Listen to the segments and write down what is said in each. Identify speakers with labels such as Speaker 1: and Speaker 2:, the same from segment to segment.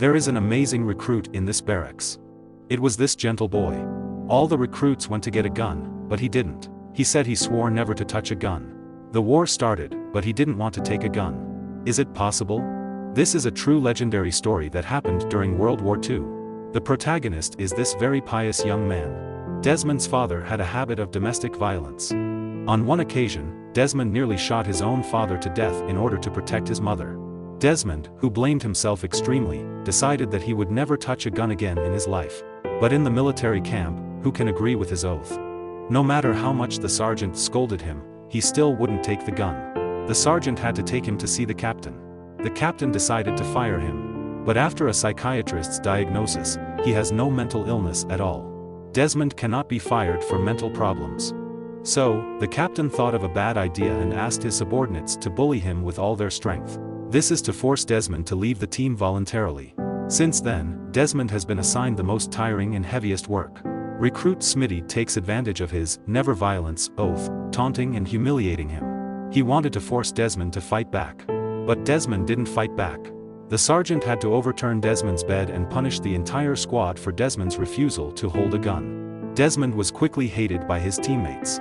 Speaker 1: There is an amazing recruit in this barracks. It was this gentle boy. All the recruits went to get a gun, but he didn't. He said he swore never to touch a gun. The war started, but he didn't want to take a gun. Is it possible? This is a true legendary story that happened during World War II. The protagonist is this very pious young man. Desmond's father had a habit of domestic violence. On one occasion, Desmond nearly shot his own father to death in order to protect his mother. Desmond, who blamed himself extremely, decided that he would never touch a gun again in his life. But in the military camp, who can agree with his oath? No matter how much the sergeant scolded him, he still wouldn't take the gun. The sergeant had to take him to see the captain. The captain decided to fire him. But after a psychiatrist's diagnosis, he has no mental illness at all. Desmond cannot be fired for mental problems. So, the captain thought of a bad idea and asked his subordinates to bully him with all their strength. This is to force Desmond to leave the team voluntarily. Since then, Desmond has been assigned the most tiring and heaviest work. Recruit Smitty takes advantage of his never violence oath, taunting and humiliating him. He wanted to force Desmond to fight back. But Desmond didn't fight back. The sergeant had to overturn Desmond's bed and punish the entire squad for Desmond's refusal to hold a gun. Desmond was quickly hated by his teammates.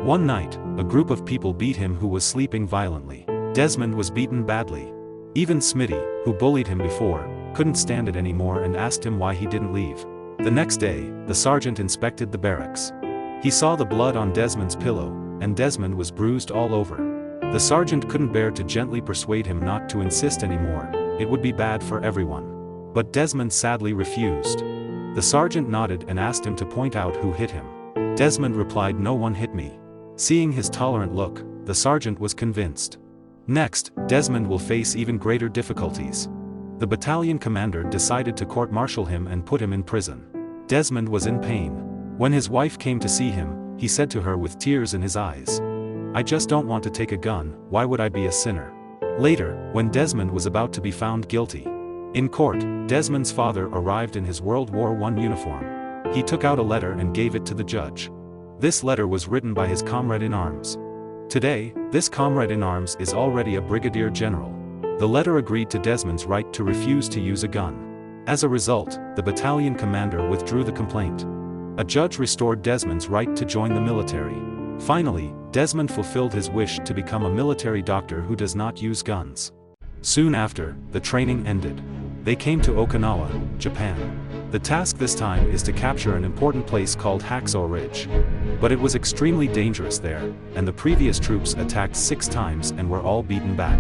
Speaker 1: One night, a group of people beat him who was sleeping violently. Desmond was beaten badly. Even Smitty, who bullied him before, couldn't stand it anymore and asked him why he didn't leave. The next day, the sergeant inspected the barracks. He saw the blood on Desmond's pillow, and Desmond was bruised all over. The sergeant couldn't bear to gently persuade him not to insist anymore. It would be bad for everyone. But Desmond sadly refused. The sergeant nodded and asked him to point out who hit him. Desmond replied, "No one hit me." Seeing his tolerant look, the sergeant was convinced. Next, Desmond will face even greater difficulties. The battalion commander decided to court-martial him and put him in prison. Desmond was in pain. When his wife came to see him, he said to her with tears in his eyes, "I just don't want to take a gun, why would I be a sinner?" Later, when Desmond was about to be found guilty in court, Desmond's father arrived in his World War I uniform. He took out a letter and gave it to the judge. This letter was written by his comrade in arms. Today, this comrade in arms is already a brigadier general. The letter agreed to Desmond's right to refuse to use a gun. As a result, the battalion commander withdrew the complaint. A judge restored Desmond's right to join the military. Finally, Desmond fulfilled his wish to become a military doctor who does not use guns. Soon after, the training ended. They came to Okinawa, Japan. The task this time is to capture an important place called Hacksaw Ridge. But it was extremely dangerous there, and the previous troops attacked 6 times and were all beaten back.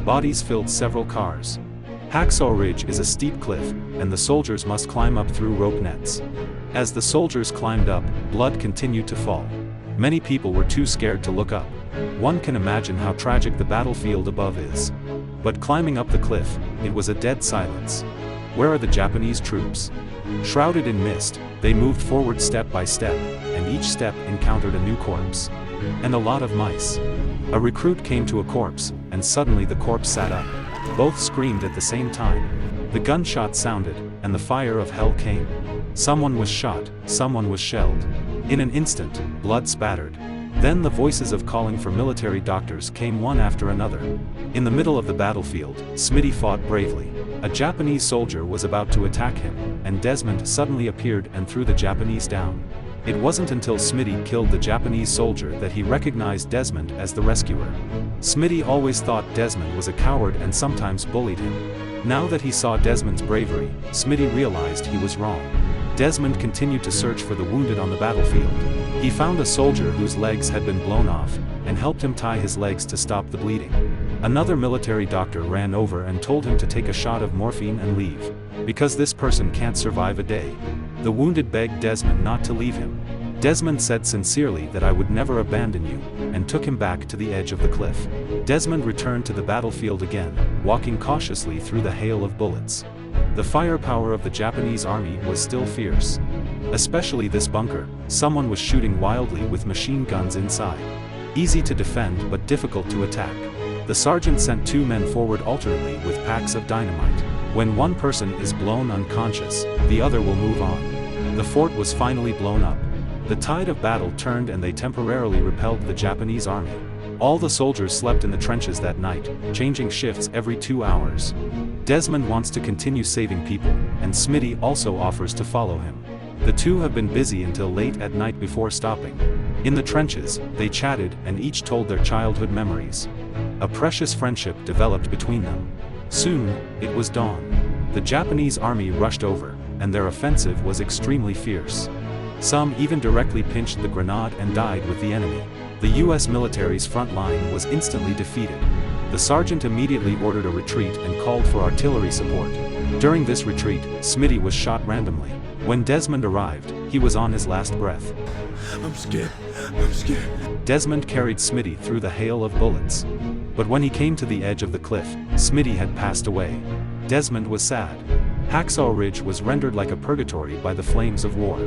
Speaker 1: Bodies filled several cars. Hacksaw Ridge is a steep cliff, and the soldiers must climb up through rope nets. As the soldiers climbed up, blood continued to fall. Many people were too scared to look up. One can imagine how tragic the battlefield above is. But climbing up the cliff, it was a dead silence. Where are the Japanese troops? Shrouded in mist, they moved forward step by step, and each step encountered a new corpse. And a lot of mice. A recruit came to a corpse, and suddenly the corpse sat up. Both screamed at the same time. The gunshot sounded, and the fire of hell came. Someone was shot, someone was shelled. In an instant, blood spattered. Then the voices of calling for military doctors came one after another. In the middle of the battlefield, Smitty fought bravely. A Japanese soldier was about to attack him, and Desmond suddenly appeared and threw the Japanese down. It wasn't until Smitty killed the Japanese soldier that he recognized Desmond as the rescuer. Smitty always thought Desmond was a coward and sometimes bullied him. Now that he saw Desmond's bravery, Smitty realized he was wrong. Desmond continued to search for the wounded on the battlefield. He found a soldier whose legs had been blown off, and helped him tie his legs to stop the bleeding. Another military doctor ran over and told him to take a shot of morphine and leave, because this person can't survive a day. The wounded begged Desmond not to leave him. Desmond said sincerely that I would never abandon you, and took him back to the edge of the cliff. Desmond returned to the battlefield again, walking cautiously through the hail of bullets. The firepower of the Japanese army was still fierce. Especially this bunker, someone was shooting wildly with machine guns inside. Easy to defend but difficult to attack. The sergeant sent 2 men forward alternately with packs of dynamite. When one person is blown unconscious, the other will move on. The fort was finally blown up. The tide of battle turned and they temporarily repelled the Japanese army. All the soldiers slept in the trenches that night, changing shifts every 2 hours. Desmond wants to continue saving people, and Smitty also offers to follow him. The two have been busy until late at night before stopping. In the trenches, they chatted and each told their childhood memories. A precious friendship developed between them. Soon, it was dawn. The Japanese army rushed over, and their offensive was extremely fierce. Some even directly pinched the grenade and died with the enemy. The US military's front line was instantly defeated. The sergeant immediately ordered a retreat and called for artillery support. During this retreat, Smitty was shot randomly. When Desmond arrived, he was on his last breath.
Speaker 2: I'm scared.
Speaker 1: Desmond carried Smitty through the hail of bullets. But when he came to the edge of the cliff, Smitty had passed away. Desmond was sad. Hacksaw Ridge was rendered like a purgatory by the flames of war.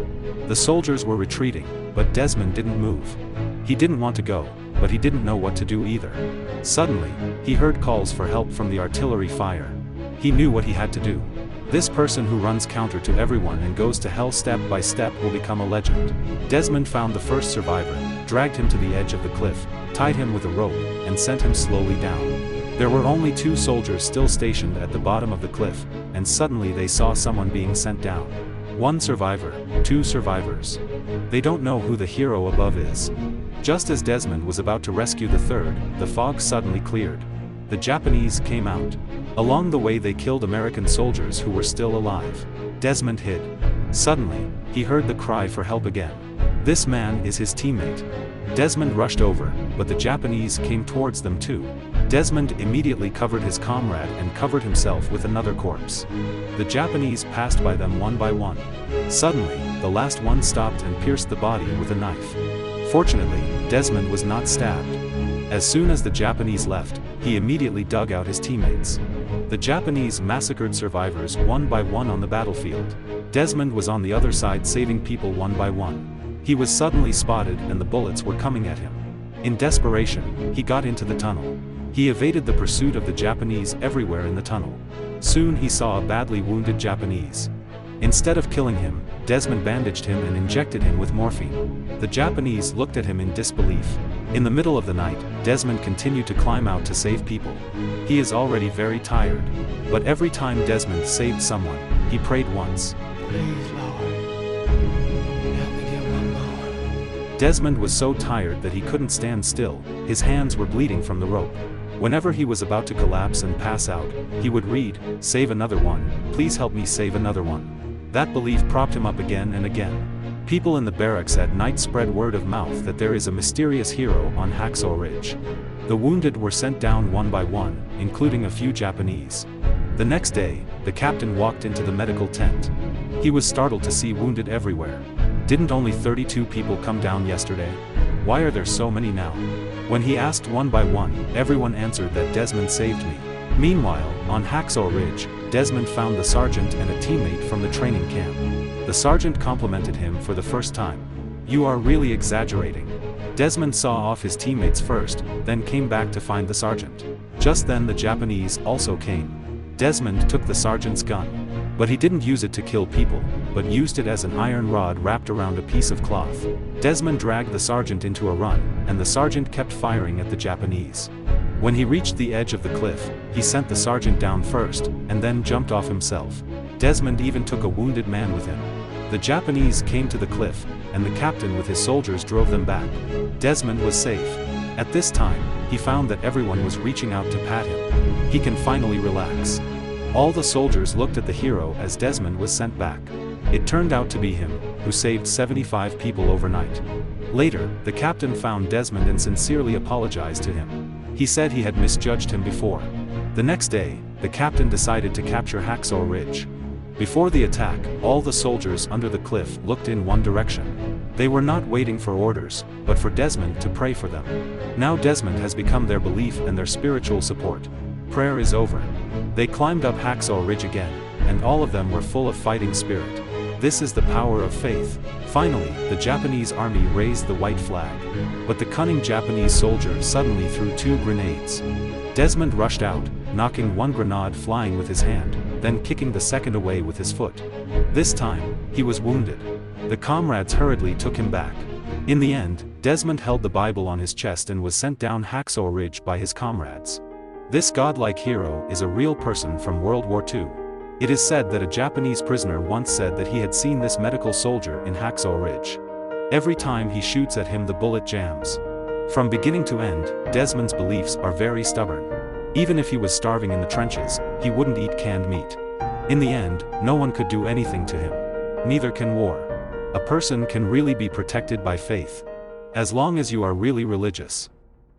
Speaker 1: The soldiers were retreating, but Desmond didn't move. He didn't want to go, but he didn't know what to do either. Suddenly, he heard calls for help from the artillery fire. He knew what he had to do. This person who runs counter to everyone and goes to hell step by step will become a legend. Desmond found the first survivor, dragged him to the edge of the cliff, tied him with a rope, and sent him slowly down. There were only 2 soldiers still stationed at the bottom of the cliff, and suddenly they saw someone being sent down. 1 survivor, 2 survivors. They don't know who the hero above is. Just as Desmond was about to rescue the 3rd, the fog suddenly cleared. The Japanese came out. Along the way they killed American soldiers who were still alive. Desmond hid. Suddenly, he heard the cry for help again. This man is his teammate. Desmond rushed over, but the Japanese came towards them too. Desmond immediately covered his comrade and covered himself with another corpse. The Japanese passed by them one by one. Suddenly, the last one stopped and pierced the body with a knife. Fortunately, Desmond was not stabbed. As soon as the Japanese left, he immediately dug out his teammates. The Japanese massacred survivors one by one on the battlefield. Desmond was on the other side saving people one by one. He was suddenly spotted and the bullets were coming at him. In desperation, he got into the tunnel. He evaded the pursuit of the Japanese everywhere in the tunnel. Soon he saw a badly wounded Japanese. Instead of killing him, Desmond bandaged him and injected him with morphine. The Japanese looked at him in disbelief. In the middle of the night, Desmond continued to climb out to save people. He is already very tired. But every time Desmond saved someone, he prayed once.
Speaker 2: Please, Lord. Help me get one more.
Speaker 1: Desmond was so tired that he couldn't stand still. His hands were bleeding from the rope. Whenever he was about to collapse and pass out, he would read, "Save another one, please help me save another one." That belief propped him up again and again. People in the barracks at night spread word of mouth that there is a mysterious hero on Hacksaw Ridge. The wounded were sent down one by one, including a few Japanese. The next day, the captain walked into the medical tent. He was startled to see wounded everywhere. Didn't only 32 people come down yesterday? Why are there so many now? When he asked one by one, everyone answered that Desmond saved me. Meanwhile, on Hacksaw Ridge, Desmond found the sergeant and a teammate from the training camp. The sergeant complimented him for the first time. "You are really exaggerating." Desmond saw off his teammates first, then came back to find the sergeant. Just then the Japanese also came. Desmond took the sergeant's gun. But he didn't use it to kill people, but used it as an iron rod wrapped around a piece of cloth. Desmond dragged the sergeant into a run, and the sergeant kept firing at the Japanese. When he reached the edge of the cliff, he sent the sergeant down first, and then jumped off himself. Desmond even took a wounded man with him. The Japanese came to the cliff, and the captain with his soldiers drove them back. Desmond was safe. At this time, he found that everyone was reaching out to pat him. He can finally relax. All the soldiers looked at the hero as Desmond was sent back. It turned out to be him, who saved 75 people overnight. Later, the captain found Desmond and sincerely apologized to him. He said he had misjudged him before. The next day, the captain decided to capture Hacksaw Ridge. Before the attack, all the soldiers under the cliff looked in one direction. They were not waiting for orders, but for Desmond to pray for them. Now Desmond has become their belief and their spiritual support. Prayer is over. They climbed up Hacksaw Ridge again, and all of them were full of fighting spirit. This is the power of faith. Finally, the Japanese army raised the white flag. But the cunning Japanese soldier suddenly threw 2 grenades. Desmond rushed out, knocking one grenade flying with his hand, then kicking the second away with his foot. This time, he was wounded. The comrades hurriedly took him back. In the end, Desmond held the Bible on his chest and was sent down Hacksaw Ridge by his comrades. This godlike hero is a real person from World War II. It is said that a Japanese prisoner once said that he had seen this medical soldier in Hacksaw Ridge. Every time he shoots at him, the bullet jams. From beginning to end, Desmond's beliefs are very stubborn. Even if he was starving in the trenches, he wouldn't eat canned meat. In the end, no one could do anything to him. Neither can war. A person can really be protected by faith. As long as you are really religious.